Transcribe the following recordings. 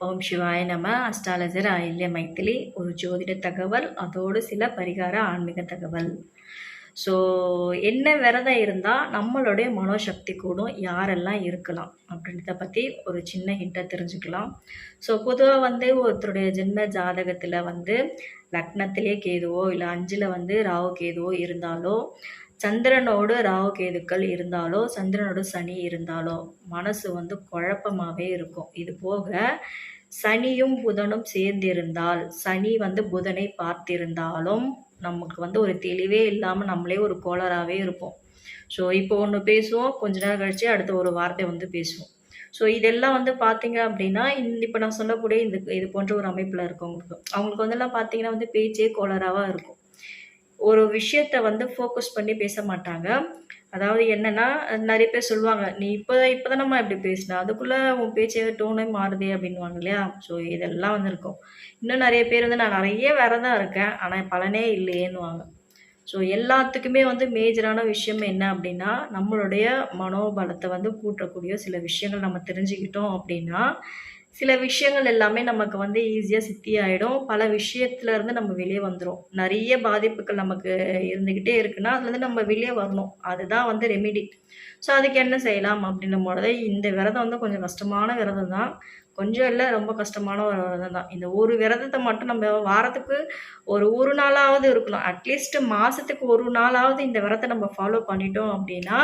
ஓம் சிவாய நம. அஸ்ட்ராலஜர் ஆயில்ய மைத்திலி. ஒரு ஜோதிட தகவல், அதோடு சில பரிகார ஆன்மீக தகவல். ஸோ என்ன விரதம் இருந்தால் நம்மளுடைய மனோசக்தி கூடும், யாரெல்லாம் இருக்கலாம் அப்படின்றத பற்றி ஒரு சின்ன ஹிண்ட்டை தெரிஞ்சுக்கலாம். ஸோ பொதுவாக ஒருத்தருடைய ஜென்ம ஜாதகத்தில் லக்னத்திலே கேதுவோ இல்லை 5ல் ராகு கேதுவோ இருந்தாலோ, சந்திரனோடு ராகு கேதுக்கள் இருந்தாலோ, சந்திரனோட சனி இருந்தாலோ மனசு குழப்பமாகவே இருக்கும். இது போக சனியும் புதனும் சேர்ந்திருந்தால், சனி புதனை பார்த்திருந்தாலும் நமக்கு ஒரு தெளிவே இல்லாமல் நம்மளே ஒரு கோளராகவே இருப்போம். ஸோ இப்போ ஒன்று பேசுவோம், கொஞ்ச நேரம் கழிச்சு அடுத்த ஒரு வார்த்தை பேசுவோம். ஸோ இதெல்லாம் பார்த்தீங்க அப்படின்னா, இப்போ நான் சொல்லக்கூடிய இது போன்ற ஒரு அமைப்பில் இருக்கவங்களுக்கு அவங்களுக்கு பார்த்தீங்கன்னா பேச்சே கோளராவாக இருக்கும். ஒரு விஷயத்த ஃபோக்கஸ் பண்ணி பேச மாட்டாங்க. அதாவது என்னன்னா, நிறைய பேர் சொல்லுவாங்க, நீ இப்போதானம்மா இப்படி பேசின, அதுக்குள்ளே உன் பேச்சு டோனே மாறுதே அப்படின்வாங்க இல்லையா? ஸோ இதெல்லாம் இருக்கும். இன்னும் நிறைய பேர் நான் நிறைய விரதம் இருக்கேன், ஆனால் பலனே இல்லையேன்னுவாங்க. ஸோ எல்லாத்துக்குமே மேஜரான விஷயம் என்ன அப்படின்னா, நம்மளுடைய மனோபலத்தை கூட்டக்கூடிய சில விஷயங்கள் நம்ம தெரிஞ்சுக்கிட்டோம் அப்படின்னா, சில விஷயங்கள் எல்லாமே நமக்கு ஈஸியாக சித்தி ஆகிடும். பல விஷயத்துலேருந்து நம்ம வெளியே வந்துடும். நிறைய பாதிப்புகள் நமக்கு இருந்துக்கிட்டே இருக்குன்னா அதுலேருந்து நம்ம வெளியே வரணும். அதுதான் ரெமிடி. ஸோ அதுக்கு என்ன செய்யலாம் அப்படின்னும் போது, இந்த விரதம் கொஞ்சம் கஷ்டமான விரதம் தான். கொஞ்சம் இல்லை, ரொம்ப கஷ்டமான ஒரு விரதம் தான். இந்த ஒரு விரதத்தை மட்டும் நம்ம வாரத்துக்கு ஒரு நாளாவது இருக்கணும். அட்லீஸ்ட் மாதத்துக்கு ஒரு நாளாவது இந்த விரதத்தை நம்ம ஃபாலோ பண்ணிட்டோம் அப்படின்னா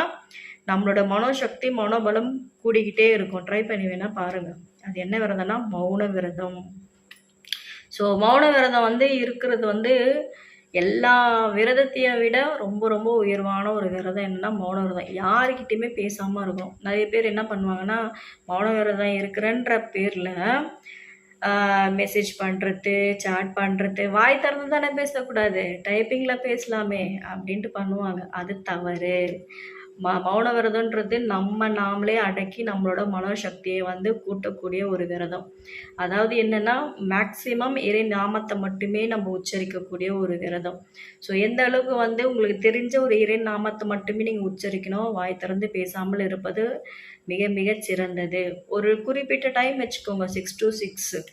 நம்மளோட மனோசக்தி மனோபலம் கூடிக்கிட்டே இருக்கும். ட்ரை பண்ணி வேணால் பாருங்கள். அது என்ன விரதம்னா மௌன விரதம். ஸோ மௌன விரதம் இருக்கிறது எல்லா விரதத்தையை விட ரொம்ப ரொம்ப உயர்வான ஒரு விரதம் என்னன்னா மௌன விரதம். யாருக்கிட்டையுமே பேசாமல் இருக்கணும். நிறைய பேர் என்ன பண்ணுவாங்கன்னா, மௌன விரதம் இருக்கிறன்ற பேரில் மெசேஜ் பண்ணுறது, சாட் பண்ணுறது, வாய் திறந்து தானே பேசக்கூடாது, டைப்பிங்கில் பேசலாமே அப்படின்ட்டு பண்ணுவாங்க. அது தவறு. மௌன விரதன்றது நாமளே அடக்கி நம்மளோட மனோசக்தியை கூட்டக்கூடிய ஒரு விரதம். அதாவது என்னென்னா, மேக்சிமம் இறை நாமத்தை மட்டுமே நம்ம உச்சரிக்கக்கூடிய ஒரு விரதம். ஸோ எந்த அளவுக்கு உங்களுக்கு தெரிஞ்ச ஒரு இறை நாமத்தை மட்டுமே நீங்கள் உச்சரிக்கணும். வாய் திறந்து பேசாமல் இருப்பது மிக மிக சிறந்தது. ஒரு குறிப்பிட்ட டைம் வச்சுக்கோங்க, 6 to 6.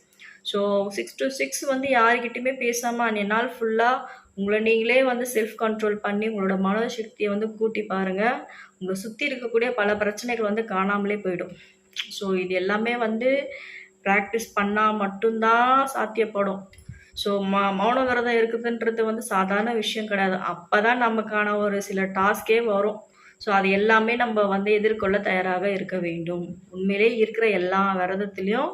ஸோ 6 to 6 யாருக்கிட்டையுமே பேசாமல் அன்றைய நாள் ஃபுல்லாக உங்களை நீங்களே செல்ஃப் கண்ட்ரோல் பண்ணி உங்களோட மனோசக்தியை கூட்டி பாருங்கள். உங்களை சுற்றி இருக்கக்கூடிய பல பிரச்சனைகள் காணாமலே போயிடும். ஸோ இது எல்லாமே ப்ராக்டிஸ் பண்ணால் மட்டும்தான் சாத்தியப்படும். ஸோ மௌன விரதம் இருக்குதுன்றது சாதாரண விஷயம் கிடையாது. அப்போ தான் நமக்கான ஒரு சில டாஸ்கே வரும். ஸோ அது எல்லாமே நம்ம எதிர்கொள்ள தயாராக இருக்க வேண்டும். உண்மையிலே இருக்கிற எல்லா விரதத்துலேயும்